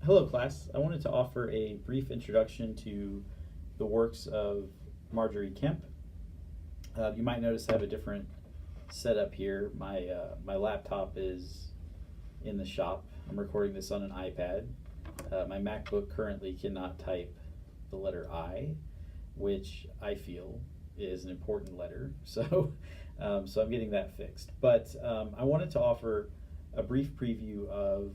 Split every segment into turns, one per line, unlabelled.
Hello, class. I wanted to offer a brief introduction to the works of Margery Kempe. You might notice I have a different setup here. My laptop is in the shop. I'm recording this on an iPad. My MacBook currently cannot type the letter I, which I feel is an important letter. So I'm getting that fixed. But I wanted to offer a brief preview of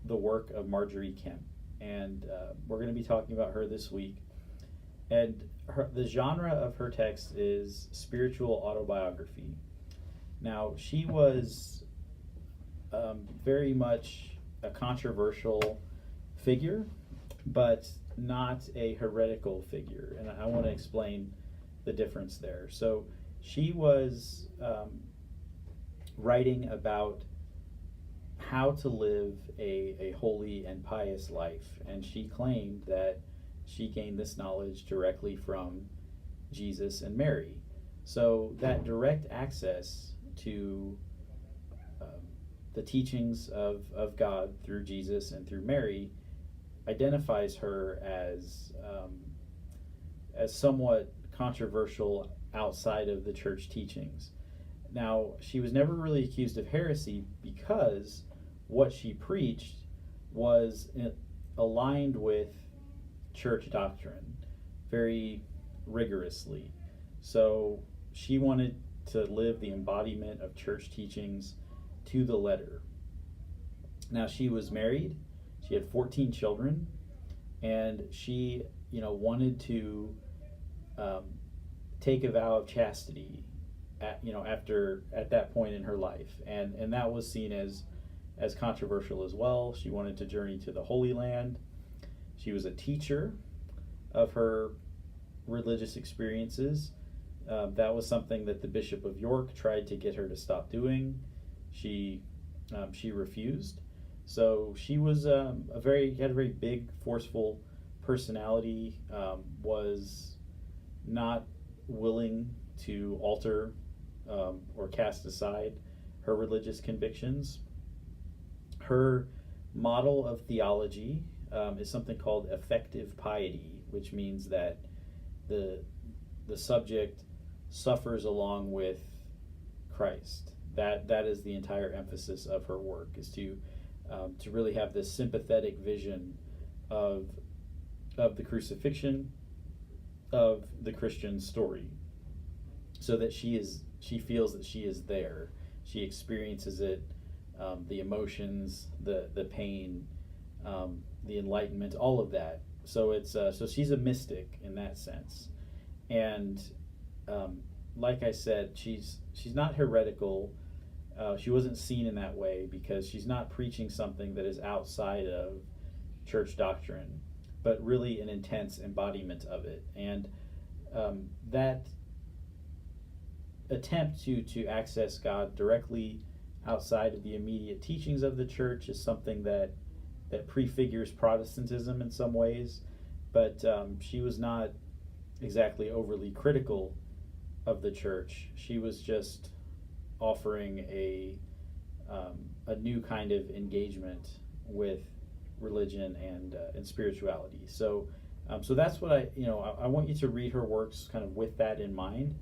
the work of Margery Kempe, and we're going to be talking about her this week. And the genre of her text is spiritual autobiography. Now, she was very much a controversial figure, but not a heretical figure, and I want to explain the difference there. So, she was writing about how to live a holy and pious life, and she claimed that she gained this knowledge directly from Jesus and Mary. So that direct access to the teachings of God through Jesus and through Mary identifies her as somewhat controversial outside of the church teachings. Now, she was never really accused of heresy because what she preached was aligned with church doctrine very rigorously. So she wanted to live the embodiment of church teachings to the letter. Now, she was married, she had 14 children, and she, wanted to take a vow of chastity at that point in her life, and that was seen as controversial as well. She wanted to journey to the Holy Land. She was a teacher of her religious experiences. That was something that the Bishop of York tried to get her to stop doing. She refused. So she was had a very big, forceful personality. Was not willing to alter or cast aside her religious convictions. Her model of theology is something called effective piety, which means that the subject suffers along with Christ. That is the entire emphasis of her work, is to really have this sympathetic vision of the crucifixion, of the Christian story, so that she feels that she is there. She experiences it, the emotions, the pain, the enlightenment, all of that. So it's so she's a mystic in that sense, and like I said, she's not heretical. She wasn't seen in that way because she's not preaching something that is outside of church doctrine, but really an intense embodiment of it. And that attempt to access God directly outside of the immediate teachings of the church is something that prefigures Protestantism in some ways, but she was not exactly overly critical of the church. She was just offering a new kind of engagement with religion and spirituality. So that's what I want you to read her works kind of with that in mind.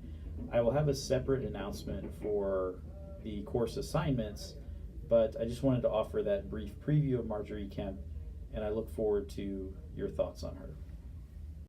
I will have a separate announcement for the course assignments, but I just wanted to offer that brief preview of Margery Kempe, and I look forward to your thoughts on her.